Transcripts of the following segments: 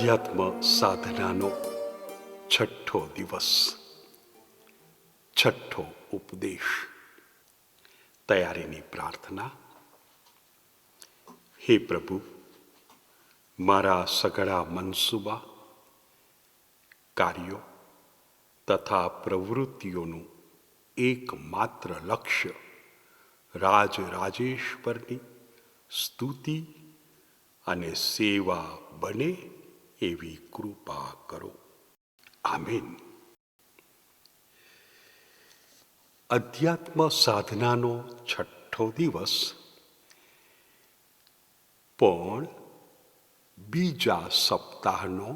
અધ્યાત્મ સાધનાનો છઠ્ઠો દિવસ, છઠ્ઠો ઉપદેશ. તૈયારીની પ્રાર્થના. હે પ્રભુ, મારા સઘળા મનસૂબા, કાર્યો તથા પ્રવૃત્તિઓનું એકમાત્ર લક્ષ્ય રાજેશ્વરની સ્તુતિ અને સેવા બને એવી કૃપા કરો. આમીન. અધ્યાત્મ સાધનાનો છઠ્ઠો દિવસ પણ બીજા સપ્તાહનો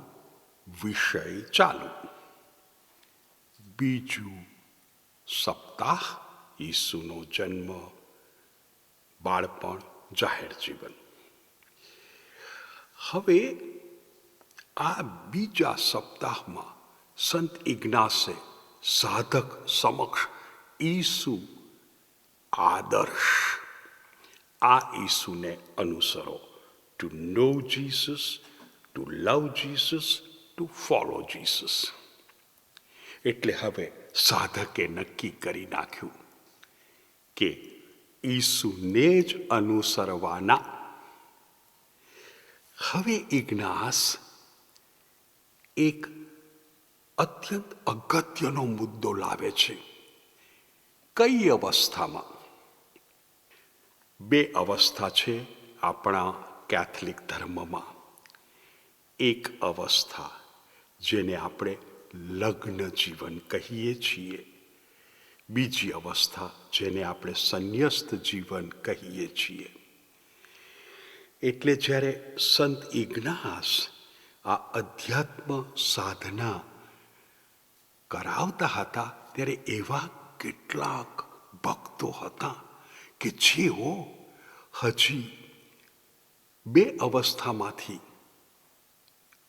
વિષય ચાલુ. બીજું સપ્તાહ, ઈસુનો જન્મ, બાળપણ, જાહેર જીવન. હવે આ બીજા સપ્તાહમાં સંત ઇગ્નાસે સાધક સમક્ષ ઈસુ આદર્શ, આ ઈસુને અનુસરો. To know Jesus, to love Jesus, to follow Jesus. એટલે હવે સાધકે નક્કી કરી નાખ્યું કે ઈસુને જ અનુસરવાના. હવે ઇગ્નાસ એક અત્યંત અગત્યનો મુદ્દો લાવે છે. કઈ અવસ્થામાં? બે અવસ્થા છે આપણા કેથલિક ધર્મમાં. એક અવસ્થા જેને આપણે લગ્ન જીવન કહીએ છીએ, બીજી અવસ્થા જેને આપણે સંન્યસ્ત જીવન કહીએ છીએ. એટલે જ્યારે સંત ઇગ્નાસ આ અધ્યાત્મ સાધના કરાવતા હતા ત્યારે એવા કેટલાક ભક્તો હતા કે જેઓ હજી બે અવસ્થામાંથી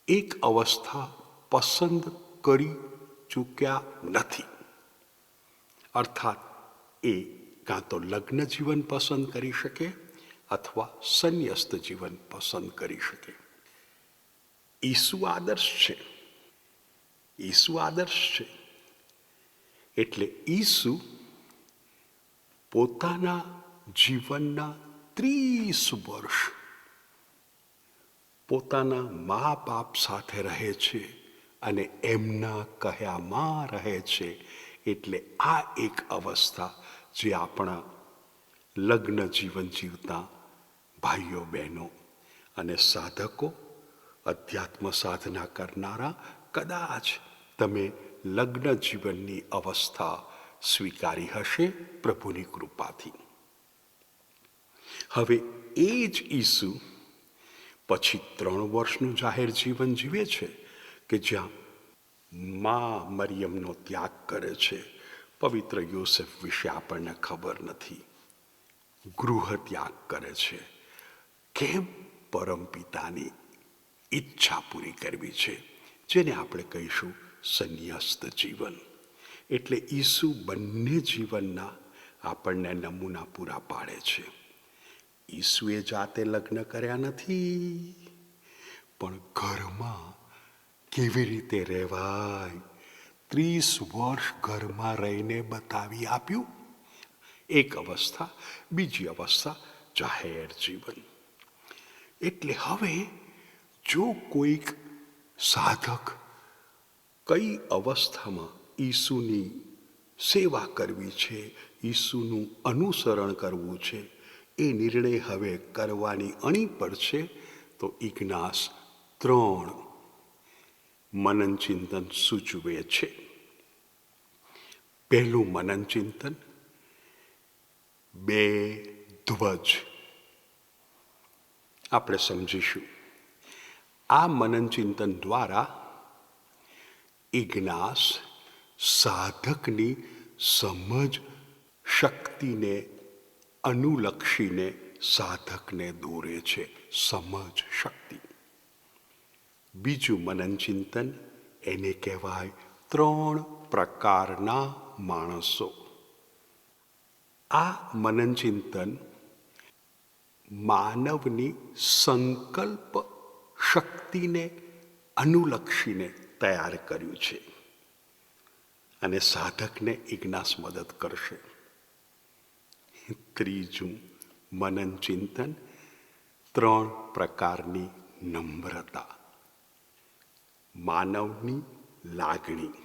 એક અવસ્થા પસંદ કરી ચૂક્યા નથી. અર્થાત એ કાં તો લગ્ન જીવન પસંદ કરી શકે અથવા સંન્યસ્ત જીવન પસંદ કરી શકે. ઈસુ આદર્શ છે. ઈસુ આદર્શ છે. એટલે ઈસુ પોતાના જીવનના 30 વર્ષ પોતાના મા બાપ સાથે રહે છે અને એમના કહ્યામાં રહે છે. એટલે આ એક અવસ્થા જે આપણા લગ્ન જીવન જીવતા ભાઈઓ બહેનો અને સાધકો, અધ્યાત્મ સાધના કરનારા, કદાચ તમે લગ્ન જીવનની અવસ્થા સ્વીકારી હશે પ્રભુની કૃપાથી. હવે એ જ ઈસુ પછી 3 વર્ષનું જાહેર જીવન જીવે છે કે જ્યાં મા મરિયમનો ત્યાગ કરે છે. પવિત્ર યોસેફ વિશે આપણને ખબર નથી. ગૃહ ત્યાગ કરે છે. કેમ? પરમપિતાની ઈચ્છા પૂરી કરવી છે, જેને આપણે કહીશું સંન્યસ્ત જીવન. એટલે ઈસુ બંને જીવનના આપણને નમૂના પૂરા પાડે છે. ઈસુએ જાતે લગ્ન કર્યા નથી, પણ ઘરમાં કેવી રીતે રહેવાય 30 વર્ષ ઘરમાં રહીને બતાવી આપ્યું. એક અવસ્થા. બીજી અવસ્થા જાહેર જીવન. એટલે હવે જો કોઈક સાધક કઈ અવસ્થામાં ઈસુની સેવા કરવી છે, ઈસુનું અનુસરણ કરવું છે, એ નિર્ણય હવે કરવાની અણી પડશે તો ઇગ્નાસ 3 મનન ચિંતન સૂચવે છે. પહેલું મનન ચિંતન, 2 ધ્વજ. આપણે સમજીશું. આ મનન ચિંતન દ્વારા ઇગ્નાસ સાધકની સમજ શક્તિને અનુલક્ષીને સાધકને દોરે છે. સમજ શક્તિ. બીજું મનન ચિંતન, એને કહેવાય 3 પ્રકારના માણસો. આ મનન ચિંતન માનવની સંકલ્પ શક્તિને અનુલક્ષીને તૈયાર કર્યું છે અને સાધકને ઇગ્નાસ મદદ કરશે. ત્રીજું મનન ચિંતન, 3 પ્રકારની નમ્રતા. માનવની લાગણી,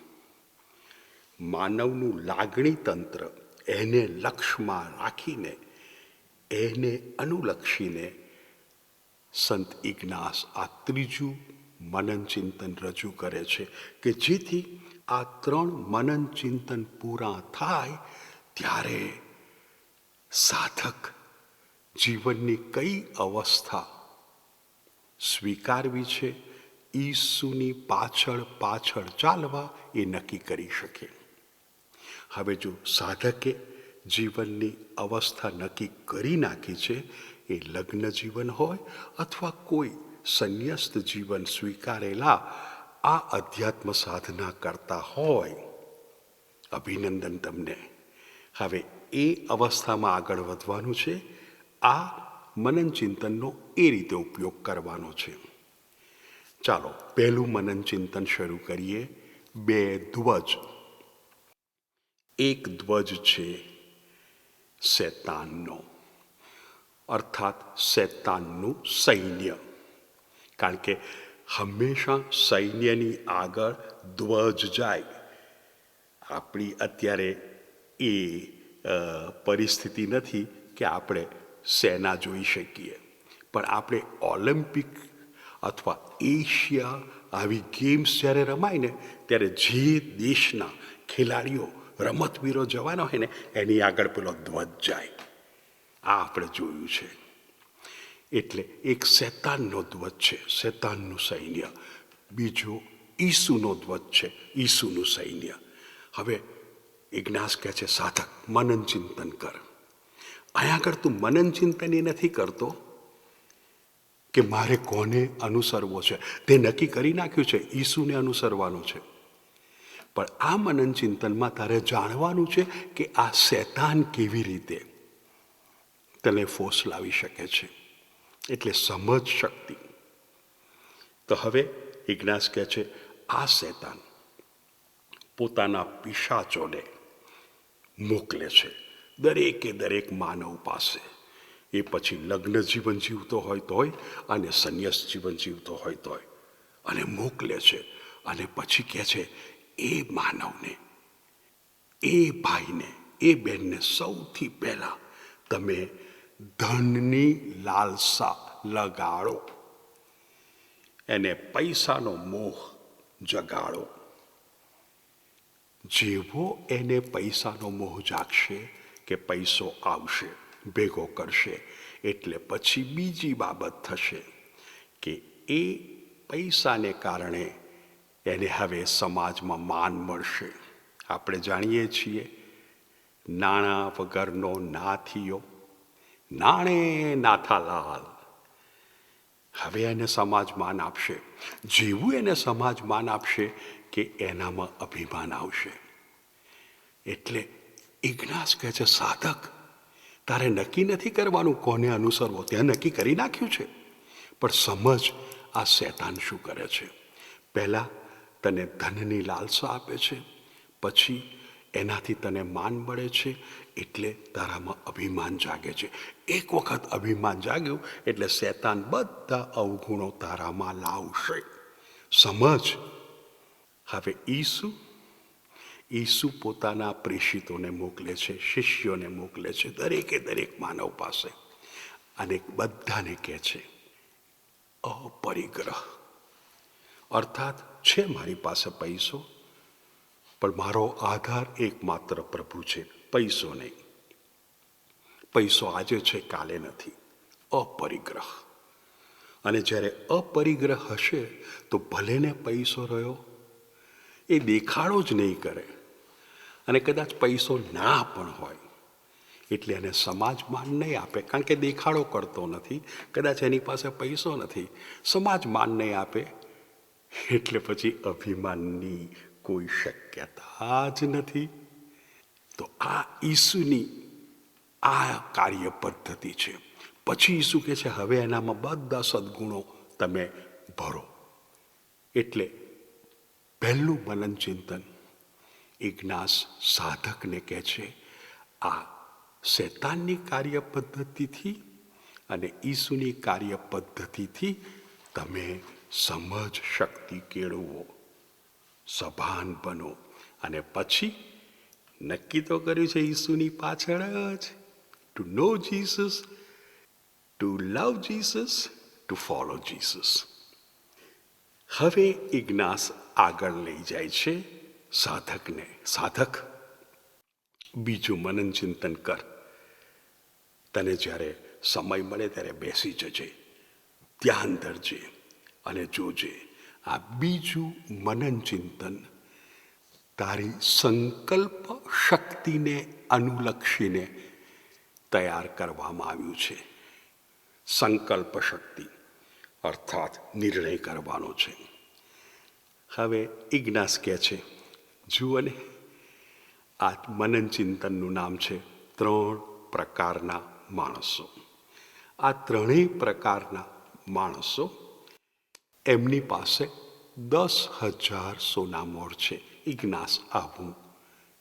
માનવનું લાગણી તંત્ર, એને લક્ષ્યમાં રાખીને, એને અનુલક્ષીને સંત ઇગ્નાસ આ ત્રીજું મનન ચિંતન રજૂ કરે છે કે જેથી આ 3 મનન ચિંતન પૂરા થાય ત્યારે સાધક જીવનની કઈ અવસ્થા સ્વીકારવી છે, ઈસુની પાછળ પાછળ ચાલવા એ નક્કી કરી શકે. હવે જો સાધકે જીવનની અવસ્થા નક્કી કરી નાખી છે, એ લગ્ન જીવન હોય અથવા કોઈ સંન્યસ્ત જીવન સ્વીકારેલા આ અધ્યાત્મ સાધના કરતા હોય, અભિનંદન તમને. હવે એ અવસ્થામાં આગળ વધવાનું છે. આ મનન ચિંતનનો એ રીતે ઉપયોગ કરવાનો છે. ચાલો પહેલું મનન ચિંતન શરૂ કરીએ. 2 ધ્વજ. એક ધ્વજ છે શૈતાનનો, અર્થાત શૈતાનનું સૈન્ય. કારણ કે હંમેશા સૈન્યની આગળ ધ્વજ જાય. આપણી અત્યારે એ પરિસ્થિતિ નથી કે આપણે સેના જોઈ શકીએ, પણ આપણે ઓલિમ્પિક અથવા એશિયા આવી ગેમ્સ જ્યારે રમાય ને ત્યારે જે દેશના ખેલાડીઓ રમતવીરો જવાના હોય ને એની આગળ પેલો ધ્વજ જાય. આ આપણે જોયું છે. એટલે એક શૈતાનનો ધ્વજ છે, શૈતાનનું સૈન્ય. બીજો ઈસુનો ધ્વજ છે, ઈસુનું સૈન્ય. હવે ઇગ્નાસ કહે છે સાધક મનન ચિંતન કર. અહીંયા આગળ તું મનન ચિંતન એ નથી કરતો કે મારે કોને અનુસરવો છે. તે નક્કી કરી નાખ્યું છે ઈસુને અનુસરવાનું છે. પણ આ મનન ચિંતનમાં તારે જાણવાનું છે કે આ શૈતાન કેવી રીતે તને ફોસલાવી શકે છે. એટલે સમજ શક્તિ. તો હવે ઇગ્નાસ કહે છે આ શૈતાન પોતાના પિશાચોને મોકલે છે દરેક માનવ પાસે. એ પછી લગ્ન જીવન જીવતો હોય તોય અને સંન્યાસ જીવન જીવતો હોય તોય, અને મોકલે છે. અને પછી કહે છે એ માનવને, એ ભાઈને, એ બહેનને સૌથી પહેલાં તમે ધનની લાલસા લગાડો, એને પૈસાનો મોહ જગાડો. જેવો એને પૈસાનો મોહ જાગશે કે પૈસો આવશે, ભેગો કરશે, એટલે પછી બીજી બાબત થશે કે એ પૈસાને કારણે એને હવે સમાજમાં માન મળશે. આપણે જાણીએ છીએ નાણાં વગરનો નાથીઓ, નાણે નાથાલાલ. હવે એને સમાજ માન આપશે. જેવું એને સમાજ માન આપશે કે એનામાં અભિમાન આવશે. એટલે ઇગ્નાસ કહે છે સાધક તારે નક્કી નથી કરવાનું કોને અનુસરવો, ત્યાં નક્કી કરી નાખ્યું છે. પણ સમજ આ શૈતાન શું કરે છે. પહેલાં તને ધનની લાલસા આપે છે, પછી એનાથી તને માન મળે છે, એટલે તારામાં અભિમાન જાગે છે. એક વખત અભિમાન જાગ્યું એટલે શૈતાન બધા અવગુણો તારામાં લાવશે. સમજ. હવે ઈસુ પોતાના પ્રેષિતોને મોકલે છે, શિષ્યોને મોકલે છે દરેક માનવ પાસે, અને બધાને કહે છે અપરિગ્રહ. અર્થાત છે મારી પાસે પૈસો, પણ મારો આધાર એકમાત્ર પ્રભુ છે, પૈસો નહીં. પૈસો આજે છે કાલે નથી. અપરિગ્રહ. અને જ્યારે અપરિગ્રહ હશે તો ભલે ને પૈસો રહ્યો, એ દેખાડો જ નહીં કરે. અને કદાચ પૈસો ના પણ હોય એટલે એને સમાજ માન નહીં આપે, કારણ કે દેખાડો કરતો નથી. કદાચ એની પાસે પૈસો નથી, સમાજ માન નહીં આપે, એટલે પછી અભિમાનની કોઈ શક્યતા જ નથી. તો આ ઈસુની આ કાર્ય પદ્ધતિ છે. પછી ઈસુ કહે છે હવે એનામાં બધા સદ્ગુણો તમે ભરો. એટલે પહેલું મનન ચિંતન ઇગ્નાસ સાધકને કહે છે, આ શૈતાનની કાર્ય પદ્ધતિથી અને ઈસુની કાર્ય પદ્ધતિથી તમે સમજ શક્તિ કેળવો, સભાન બનો, અને પછી નક્કી તો કર્યું છે ઈસુની પાછળ જ, to know Jesus, to love Jesus, to follow Jesus. હવે ઇગ્નાસ આગળ લઈ જાય છે સાધકને, સાધક બીજું મનન ચિંતન કર. તને જ્યારે સમય મળે ત્યારે બેસી જજે, ધ્યાન ધરજે અને જોજે. આ બીજું મનન ચિંતન તારી સંકલ્પ શક્તિને અનુલક્ષીને તૈયાર કરવામાં આવ્યું છે. સંકલ્પ શક્તિ અર્થાત નિર્ણય કરવાનો છે. હવે ઇગ્નાસ કહે છે, જુઓ ને, આ મનન ચિંતનનું નામ છે 3 પ્રકારના માણસો. આ 3 પ્રકારના માણસો, એમની પાસે 10,000 સોનામોહર છે. ઇગ્નાસ આવું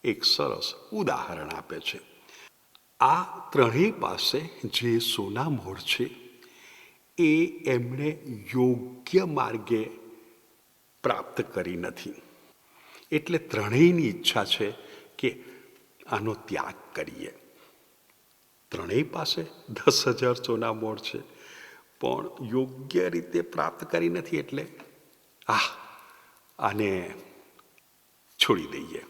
એક સરસ ઉદાહરણ આપે છે. આ 3 પાસે જે સોનામોહર છે એ એમણે યોગ્ય માર્ગે પ્રાપ્ત કરી નથી. એટલે 3ની ઈચ્છા છે કે આનો ત્યાગ કરીએ. 3 પાસે 10,000 સોનામોહર છે, પણ યોગ્ય રીતે પ્રાપ્ત કરી નથી, એટલે આને છોડી દઈએ.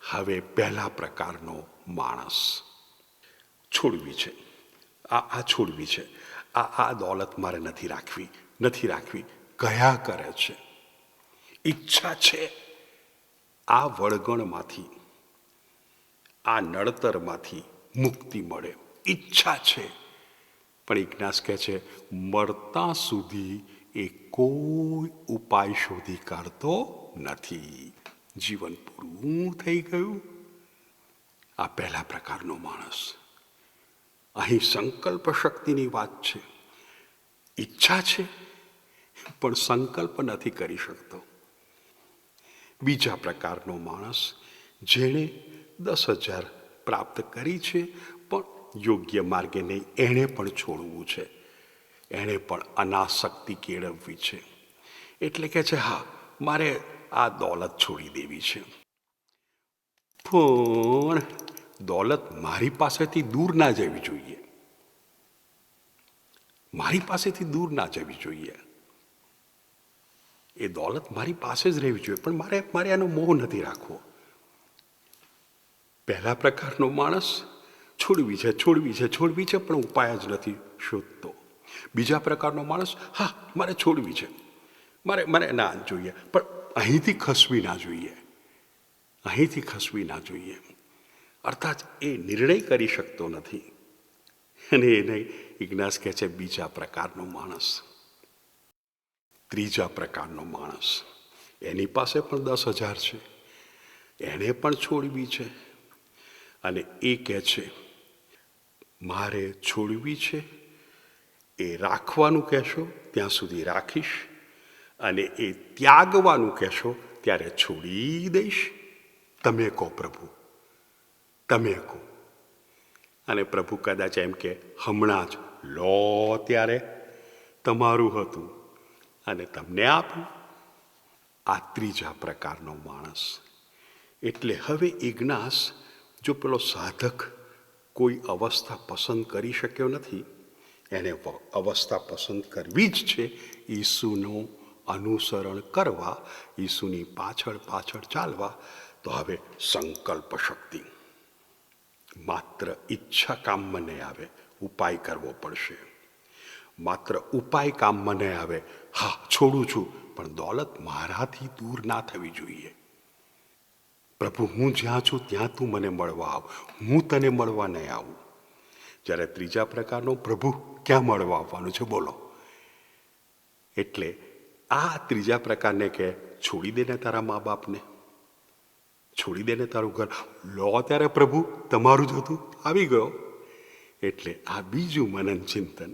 હવે પહેલા પ્રકારનો માણસ છોડવી છે, આ છોડવી છે, આ દોલત મારે નથી રાખવી કયા કરે છે. ઈચ્છા છે આ વળગણમાંથી, આ નડતરમાંથી મુક્તિ મળે, ઈચ્છા છે. પણ ઇગ્નાસ કહે છે, મરતા સુધી એ કોઈ ઉપાય શોધી કાઢતો નથી. જીવન પૂરું થઈ ગયું. આ પહેલા પ્રકારનો માણસ. અહીં સંકલ્પ શક્તિની વાત છે. ઈચ્છા છે પણ સંકલ્પ નથી કરી શકતો. બીજા પ્રકારનો માણસ, જેણે 10,000 પ્રાપ્ત કરી છે પણ યોગ્ય માર્ગે નહીં, એણે પણ છોડવું છે, એણે પણ અનાસક્તિ કેળવવી છે. એટલે કે છે, હા, મારે આ દોલત છોડી દેવી છે, પણ દોલત મારી પાસેથી દૂર ના જવી જોઈએ, મારી પાસેથી દૂર ના જવી જોઈએ. એ દોલત મારી પાસે જ રહેવી જોઈએ, પણ મારે આનો મોહ નથી રાખવો. પહેલા પ્રકારનો માણસ છોડવી છે પણ ઉપાય જ નથી શોધતો. બીજા પ્રકારનો માણસ, હા, મારે છોડવી છે, મારે ના જોઈએ, પણ અહીંથી ખસવી ના જોઈએ. અર્થાત એ નિર્ણય કરી શકતો નથી. અને એને ઇગ્નાસ કહે છે બીજા પ્રકારનો માણસ. ત્રીજા પ્રકારનો માણસ, એની પાસે પણ 10,000 છે, એને પણ છોડવી છે, અને એ કહે છે મારે છોડવી છે, એ રાખવાનું કહેશો ત્યાં સુધી રાખીશ, અને એ ત્યાગવાનું કહેશો ત્યારે છોડી દઈશ. તમે કહો પ્રભુ, તમે કહો. અને પ્રભુ કદાચ એમ કે, હમણાં જ લો, ત્યારે તમારું હતું અને તમને આપ્યું. આ ત્રીજા પ્રકારનો માણસ. એટલે હવે ઇગ્નાસ, જો પેલો સાધક કોઈ અવસ્થા પસંદ કરી શક્યો નથી, એને અવસ્થા પસંદ કરવી જ છે, ઈસુનું અનુસરણ કરવા, ઈસુની પાછળ ચાલવા. તો હવે સંકલ્પ શક્તિ, માત્ર ઈચ્છા કામમાં નહીં આવે, ઉપાય કરવો પડશે. માત્ર ઉપાય કામમાં નહીં આવે, હા, છોડું છું, પણ દોલત મારાથી દૂર ના થવી જોઈએ. પ્રભુ, હું જ્યાં છું ત્યાં તું મને મળવા આવ, હું તને મળવા નહીં આવું. જ્યારે ત્રીજા પ્રકારનો, પ્રભુ ક્યાં મળવા આવવાનું છે, બોલો. એટલે આ ત્રીજા પ્રકારને કે છોડી દેને તારા મા બાપને, છોડી દેને તારું ઘર, લો ત્યારે પ્રભુ તમારું જ હતું, આવી ગયો. એટલે આ બીજું મનન ચિંતન.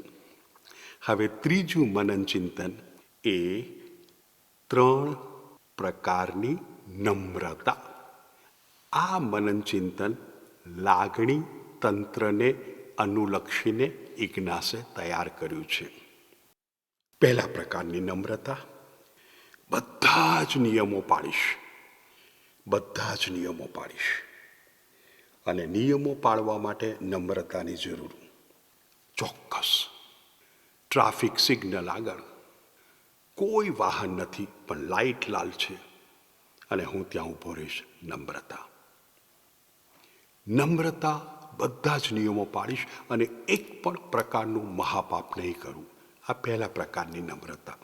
હવે ત્રીજું મનન ચિંતન એ 3 પ્રકારની નમ્રતા. આ મનન ચિંતન લાગણી તંત્રને અનુલક્ષીને ઇગ્નાસે તૈયાર કર્યું છે. પહેલા પ્રકારની નમ્રતા, બધા જ નિયમો પાડીશ, બધા જ નિયમો પાડીશ. અને નિયમો પાળવા માટે નમ્રતાની જરૂર. ચોક્કસ ટ્રાફિક સિગ્નલ આગળ કોઈ વાહન નથી, પણ લાઇટ લાલ છે અને હું ત્યાં ઊભો રહીશ. નમ્રતા. નમ્રતા, બધા જ નિયમો પાડીશ અને એક પણ પ્રકારનું મહાપાપ નહીં કરું. આ પહેલા પ્રકારની નમ્રતા.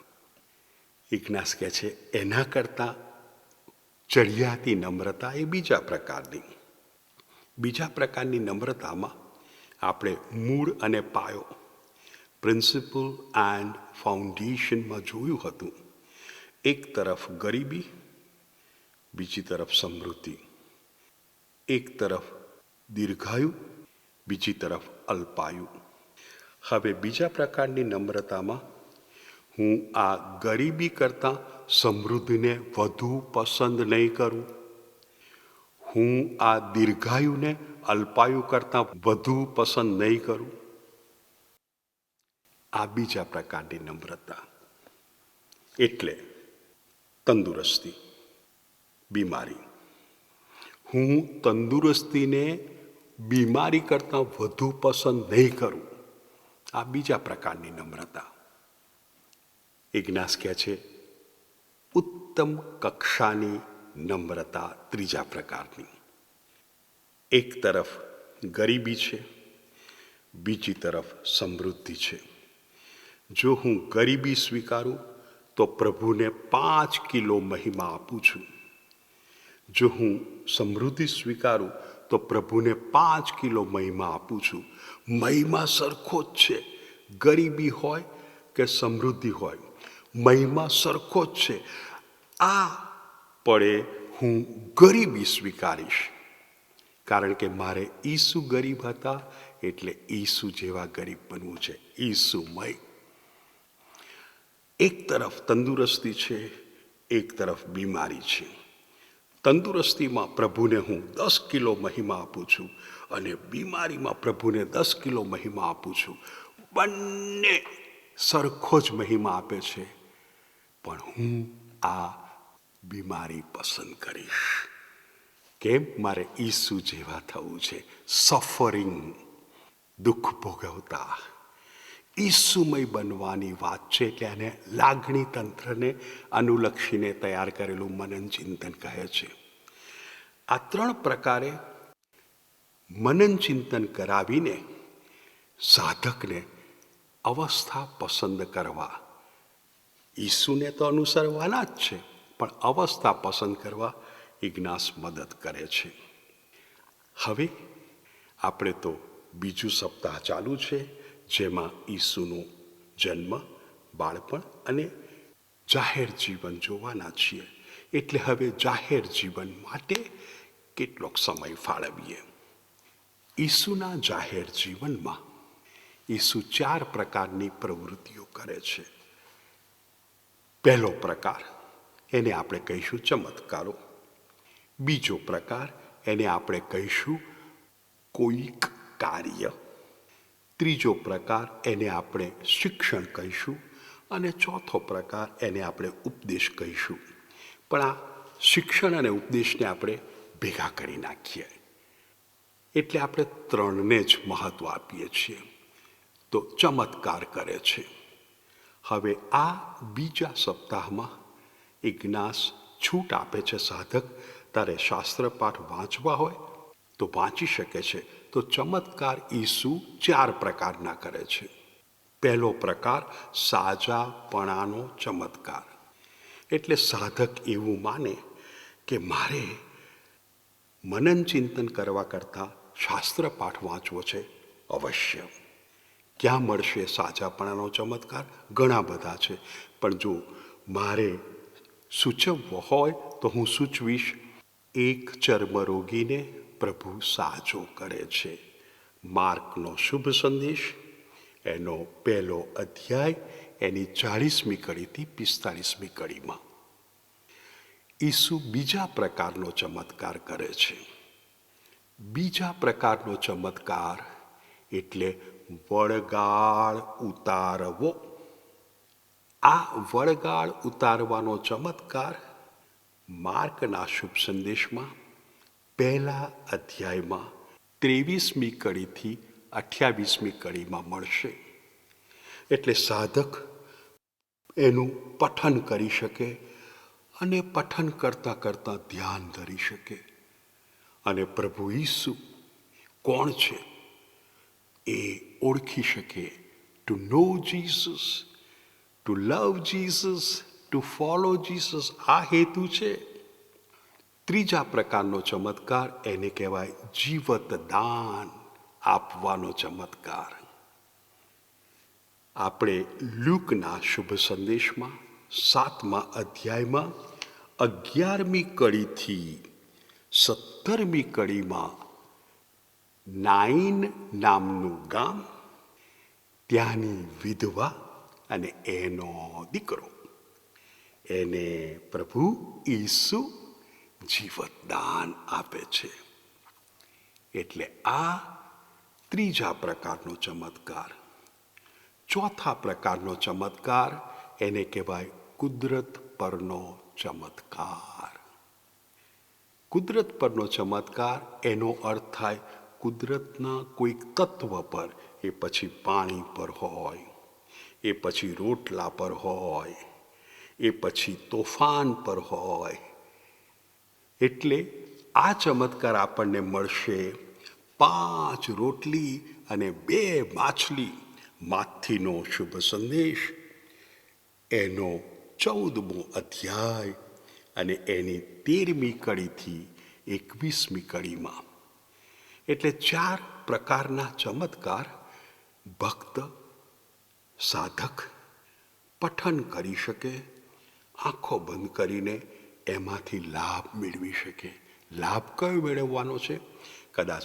ઇગ્નાસ કહે છે એના કરતાં ચડિયાતી નમ્રતા એ બીજા પ્રકારની. બીજા પ્રકારની નમ્રતામાં આપણે મૂળ અને પાયો, પ્રિન્સિપલ એન્ડ ફાઉન્ડેશનમાં જોયું હતું. એક તરફ ગરીબી, બીજી તરફ સમૃદ્ધિ. એક તરફ દીર્ઘાયુ, બીજી તરફ અલ્પાયુ. હવે બીજા પ્રકારની નમ્રતામાં હું આ ગરીબી કરતાં સમૃદ્ધિને વધુ પસંદ નહીં કરું. હું આ દીર્ઘાયુને અલ્પાયુ કરતાં વધુ પસંદ નહીં કરું. આ બીજા પ્રકારની નમ્રતા. એટલે તંદુરસ્તી, બીમારી. હું તંદુરસ્તીને બીમારી કરતાં વધુ પસંદ નહીં કરું. આ બીજા પ્રકારની નમ્રતા. ઇગ્નાસ કહે છે ઉત્તમ કક્ષાની નમ્રતા ત્રીજા પ્રકારની. એક તરફ ગરીબી છે, બીજી તરફ સમૃદ્ધિ છે. જો હું ગરીબી સ્વીકારું તો પ્રભુને 5 કિલો મહિમા આપું છું. જો હું સમૃદ્ધિ સ્વીકારું તો પ્રભુને 5 કિલો મહિમા આપું છું. મહિમા સરખો જ છે, ગરીબી હોય કે સમૃદ્ધિ હોય, મહિમા સરખો જ છે. આ પડે હું ગરીબી સ્વીકારીશ, કારણ કે મારે ઈસુ ગરીબ હતા એટલે ઈસુ જેવા ગરીબ બનવું છે. ઈસુમય. એક તરફ તંદુરસ્તી છે, એક તરફ બીમારી છે. તંદુરસ્તીમાં પ્રભુને હું 10 કિલો મહિમા આપું છું અને બીમારીમાં પ્રભુને 10 કિલો મહિમા આપું છું. બંને સરખો જ મહિમા આપે છે, પણ હું આ બીમારી પસંદ કરીશ. કેમ? મારે ઈસુ જેવા થવું છે. સફરિંગ, દુઃખ ભોગવતા, ઈસુમય બનવાની વાત છે. એટલે આને લાગણી તંત્રને અનુલક્ષીને તૈયાર કરેલું મનન ચિંતન કહે છે. આ 3 પ્રકારે મનન ચિંતન કરાવીને સાધકને અવસ્થા પસંદ કરવા, ઈસુને તો અનુસરવાના જ છે, પણ અવસ્થા પસંદ કરવા ઇગ્નાસ મદદ કરે છે. હવે આપણે તો બીજું સપ્તાહ ચાલુ છે, જેમાં ઈસુનો જન્મ, બાળપણ અને જાહેર જીવન જોવાના છીએ. એટલે હવે જાહેર જીવન માટે કેટલોક સમય ફાળવીએ. ઈસુના જાહેર જીવનમાં ઈસુ 4 પ્રકારની પ્રવૃત્તિઓ કરે છે. પહેલો પ્રકાર, એને આપણે કહીશું ચમત્કારો. બીજો પ્રકાર, એને આપણે કહીશું કોઈક કાર્ય. ત્રીજો પ્રકાર, એને આપણે શિક્ષણ કહીશું. અને ચોથો પ્રકાર, એને આપણે ઉપદેશ કહીશું. પણ આ શિક્ષણ અને ઉપદેશને આપણે ભેગા કરી નાખીએ, એટલે આપણે 3ને જ મહત્ત્વ આપીએ છીએ. તો ચમત્કાર કરે છે. હવે આ બીજા સપ્તાહમાં ઇગ્નાસ છૂટ આપે છે. સાધક તારે શાસ્ત્રપાઠ વાંચવા હોય તો વાંચી શકે છે. તો ચમત્કાર ઈસુ 4 પ્રકારના કરે છે. પહેલો પ્રકાર, સાજાપણાનો ચમત્કાર. એટલે સાધક એવું માને કે મારે મનન ચિંતન કરવા કરતાં શાસ્ત્રપાઠ વાંચવો છે. અવશ્ય. ક્યાં મળશે સાજાપણાનો ચમત્કાર? ઘણા બધા છે, પણ જો મારે સૂચવવો હોય તો હું સૂચવીશ. એક ચર્મરોગીને પ્રભુ સાજો કરે છે. માર્કનો શુભ સંદેશ, એનો 1લો અધ્યાય, એની 40મી કડીથી 45મી કડીમાં. ઈસુ બીજા પ્રકારનો ચમત્કાર કરે છે. બીજા પ્રકારનો ચમત્કાર એટલે વળગાળ ઉતારવો. આ વળગાળ ઉતારવાનો ચમત્કાર માર્કના શુભ સંદેશમાં 1 અધ્યાયમાં 23મી કડીથી 28મી કડીમાં મળશે. એટલે સાધક એનું પઠન કરી શકે અને પઠન કરતાં કરતાં ધ્યાન ધરી શકે અને પ્રભુ ઈસુ કોણ છે એ ઓળખી શકે. To know Jesus, to love Jesus, to follow Jesus, આ હેતુ છે. ત્રીજા પ્રકારનો ચમત્કાર એને કહેવાય જીવત દાન આપવાનો ચમત્કાર. આપણે લ્યુકના શુભ સંદેશમાં 7મા અધ્યાયમાં 11મી કડીથી 17મી કડીમાં નાઈન નામનું ગામ, ત્યાંની વિધવા અને એનો દીકરો, એને પ્રભુ ઈસુ જીવતદાન આપે છે. એટલે આ ત્રીજા પ્રકારનો ચમત્કાર. ચોથા પ્રકારનો ચમત્કાર એને કહેવાય કુદરત પરનો ચમત્કાર. કુદરત પરનો ચમત્કાર એનો અર્થ થાય કુદરતના કોઈક તત્વ પર, એ પછી પાણી પર હોય, એ પછી રોટલા પર હોય, એ પછી તોફાન પર હોય. એટલે આ ચમત્કાર આપણને મળશે 5 રોટલી અને 2 માછલી, માથીનો શુભ સંદેશ એનો 14મો અધ્યાય અને એની 13મી કડીથી 21મી કડીમાં. એટલે 4 પ્રકારના ચમત્કાર ભક્ત સાધક પઠન કરી શકે, આંખો બંધ કરીને એમાંથી લાભ મેળવી શકે. લાભ કયો મેળવવાનો છે? કદાચ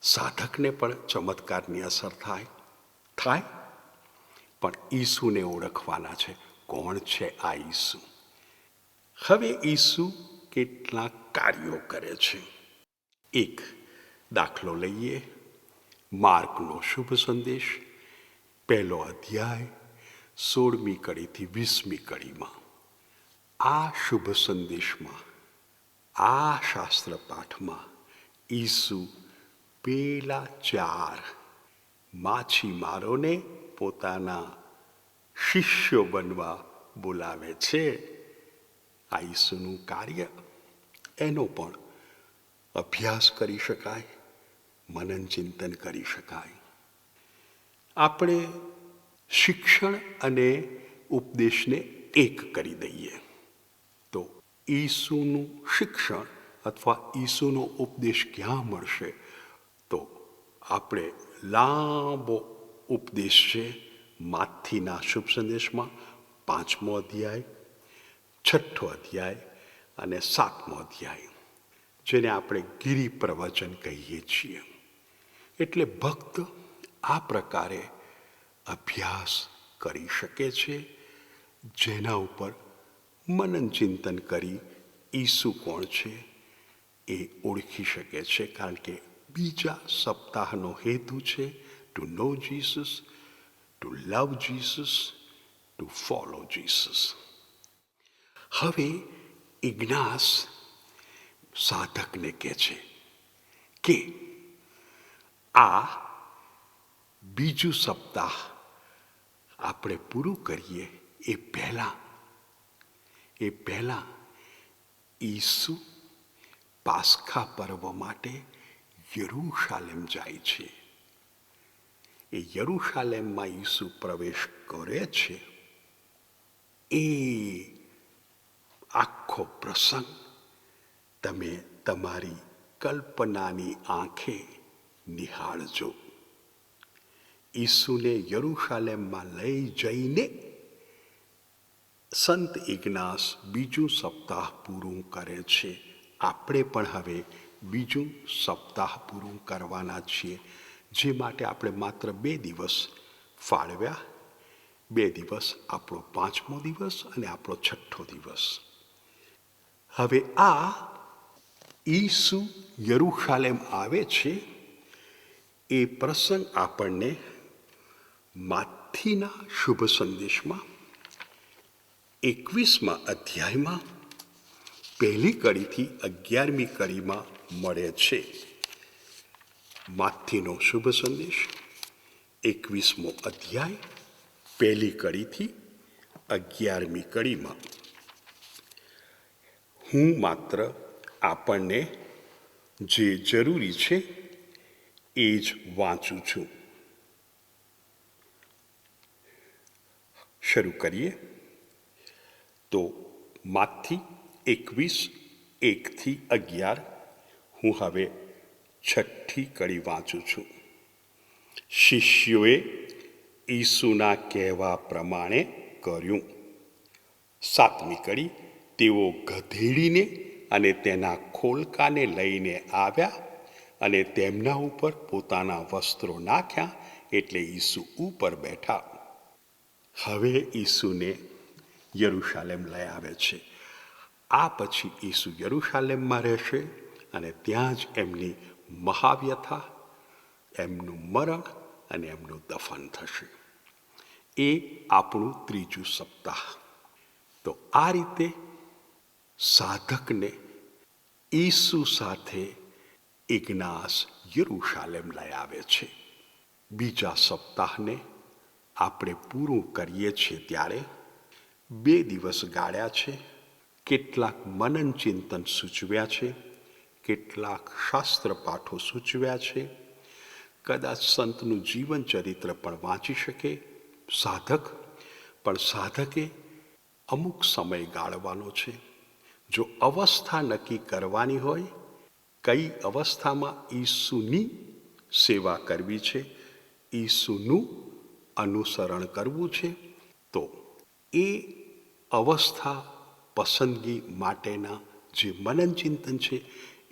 સાધકને પણ ચમત્કારની અસર થાય, પણ ઈસુને ઓળખવાના છે. કોણ છે આ ઈસુ? હવે ઈસુ કેટલાક કાર્યો કરે છે. એક દાખલો લઈએ. માર્કનો શુભ સંદેશ 1 અધ્યાય 16મી કડીથી 20મી કડીમાં. આ શુભ સંદેશમાં, આ શાસ્ત્ર પાઠમાં ઈસુ પેલા 4 માછીમારોને પોતાના શિષ્યો બનવા બોલાવે છે. આ ઈસુનું કાર્ય, એનો પણ અભ્યાસ કરી શકાય, મનન ચિંતન કરી શકાય. આપણે શિક્ષણ અને ઉપદેશને એક કરી દઈએ તો ઈસુનું શિક્ષણ અથવા ઈસુનો ઉપદેશ ક્યાં મળશે? તો આપણે લાંબો ઉપદેશ છે માથીના શુભ સંદેશમાં 5મો અધ્યાય, 6ઠ્ઠો અધ્યાય અને 7મો અધ્યાય, જેને આપણે ગિરિ પ્રવચન કહીએ છીએ. એટલે ભક્ત આ પ્રકારે અભ્યાસ કરી શકે છે, જેના ઉપર મનન ચિંતન કરી ઈસુ કોણ છે એ ઓળખી શકે છે. કારણ કે બીજા સપ્તાહનો હેતુ છે to know Jesus, to love Jesus, to follow Jesus. હવે ઇગ્નાસ સાધકને કહે છે કે આ બીજું સપ્તાહ આપણે પૂરું કરીએ એ પહેલાં ઈસુ પાસ્ખા પર્વ માટે યરૂશાલેમ જાય છે. એ યરૂશાલેમમાં ઈસુ પ્રવેશ કરે છે. એ આખો પ્રસંગ તમે તમારી કલ્પનાની આંખે નિહાળજો. ઈસુને યરૂશાલેમમાં લઈ જઈને સંત ઇગ્નાસ બીજું સપ્તાહ પૂરું કરે છે. આપણે પણ હવે બીજું સપ્તાહ પૂરું કરવાના છીએ, જે માટે આપણે માત્ર 2 દિવસ ફાળવ્યા. 2 દિવસ, આપણો 5મો દિવસ અને આપણો 6ઠ્ઠો દિવસ. હવે આ ઈસુ યરૂશાલેમ આવે છે એ પ્રસંગ આપણને માથીના શુભ સંદેશમાં 21મા અધ્યાયમાં 1લી કડીથી 11મી કડીમાં મળે છે. માથીનો શુભ સંદેશ 21મો અધ્યાય 1લી કડીથી 11મી કડીમાં. હું માત્ર આપણને જે જરૂરી છે એ જ વાંચું છું. શરૂ કરીએ તો માથી 21:1-11. હું હવે 6ઠ્ઠી કડી વાંચું છું. શિષ્યોએ ઈસુના કહેવા પ્રમાણે કર્યું. 7મી કડી. તેઓ ગધેડીને અને તેના ખોલકાને લઈને આવ્યા અને તેમના ઉપર પોતાના વસ્ત્રો નાખ્યા, એટલે ઈસુ ઉપર બેઠા. હવે ઈસુને યરૂશાલેમ લઈ આવે છે. આ પછી ઈસુ યરૂશાલેમમાં રહેશે અને ત્યાં જ એમની મહાવ્યથા, એમનું મરણ અને એમનું દફન થશે. એ આપણું 3જું સપ્તાહ. તો આ રીતે સાધકને ઈસુ સાથે ઇગ્નાસ યરૂશાલેમ લઈ આવે છે. બીજા સપ્તાહને આપણે પૂરું કરીએ છીએ ત્યારે 2 દિવસ ગાળ્યા છે. કેટલાક મનન ચિંતન સૂચવ્યા છે, કેટલાક શાસ્ત્ર પાઠો સૂચવ્યા છે. કદાચ સંતનું જીવન ચરિત્ર પણ વાંચી શકે સાધક, પણ સાધકે અમુક સમય ગાળવાનો છે. જો અવસ્થા નક્કી કરવાની હોય, કઈ અવસ્થામાં ઈસુની સેવા કરવી છે, ઈસુનું અનુસરણ કરવું છે, તો એ અવસ્થા પસંદગી માટેના જે મનન ચિંતન છે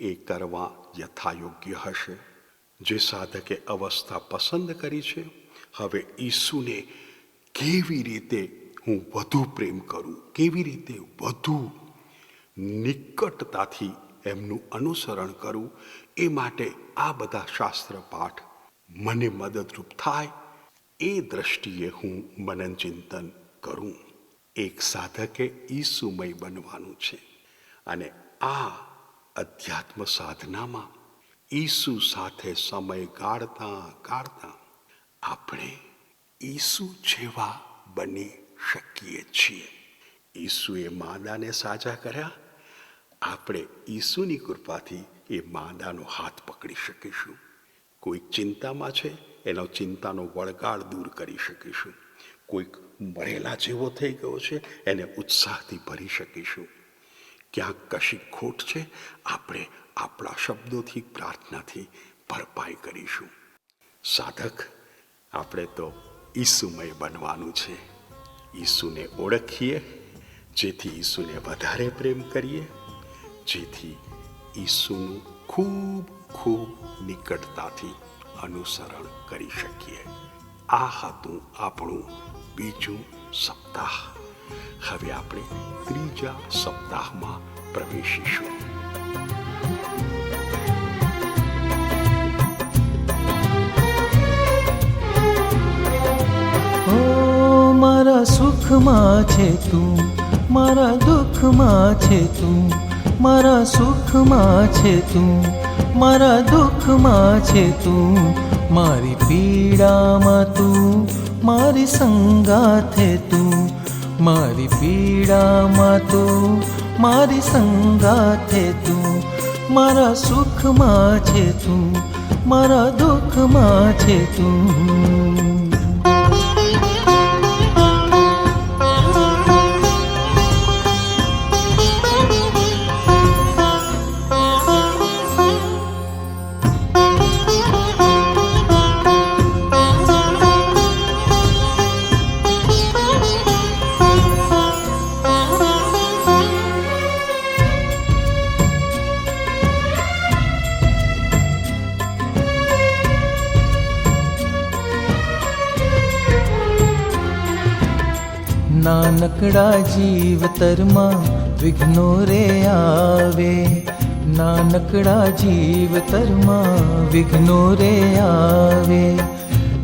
એ કરવા યથાયોગ્ય હશે. જે સાધકે અવસ્થા પસંદ કરી છે, હવે ઈસુને કેવી રીતે હું વધુ પ્રેમ કરું, કેવી રીતે વધુ નિકટતાથી એમનું અનુસરણ કરું, એ માટે આ બધા શાસ્ત્ર પાઠ મને મદદરૂપ થાય, એ દ્રષ્ટિએ હું મનન ચિંતન કરું. એક સાધકે ઈસુમય બનવાનું છે અને આ અધ્યાત્મ સાધનામાં ઈસુ સાથે સમય ગાળતા ગાળતા આપણે ઈસુ જેવા બની શકીએ છીએ. ઈસુએ માંદાને સાજા કર્યા, આપણે ઈસુની કૃપાથી એ માંદાનો હાથ પકડી શકીશું. કોઈક ચિંતામાં છે, એનો ચિંતાનો વળગાડ દૂર કરી શકીશું. કોઈક મરેલા જેવો થઈ ગયો છે, એને ઉત્સાહથી ભરી શકીશું. ક્યાંક કશી ખોટ છે, આપણે આપણા શબ્દોથી, પ્રાર્થનાથી ભરપાઈ કરીશું. સાધક, આપણે તો ઈસુમય બનવાનું છે. ઈસુને ઓળખીએ, જેથી ઈસુને વધારે પ્રેમ કરીએ, જેથી ઈસુનું ખૂબ ખૂબ નિકટતાથી અનુસરણ કરી શકીએ. આ હતું આપણું 2જું સપ્તાહ. હવે આપણે 3જા સપ્તાહમાં પ્રવેશીશું. મારા સુખમાં છે તું, મારા દુઃખમાં છે તું, મારા સુખમાં છે તું, મારા દુઃખમાં છે તું, મારી પીડામાં તું, મારી સંગાથે તું, મારી પીડામાં તું, મારી સંગાથે તું, મારા સુખમાં છે તું, મારા દુઃખમાં છે તું. નાનકડા જીવતરમાં વિઘ્નો રે આવે, નાનકડા જીવતરમાં વિઘ્નો રે આવે.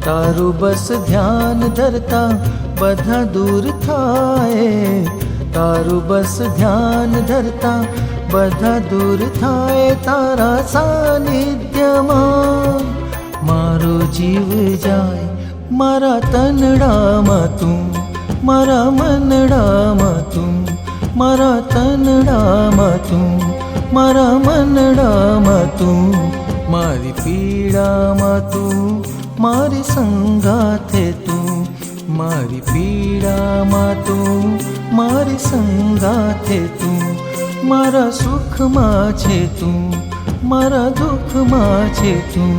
તારું બસ ધ્યાન ધરતા બધા દૂર થાય, તારું બસ ધ્યાન ધરતા બધા દૂર થાય. તારા સાનિધ્યમાં મારો જીવ જાય, મારા તનડામાં તું, મારા મનડામાં તું, મારા તનડામાં તું, મારા મનડામાં તું. મારી પીડામાં તું, મારી સંગાથે તું, મારી પીડામાં તું, મારી સંગાથે તું. મારા સુખમાં છે તું, મારા દુઃખમાં છે તું.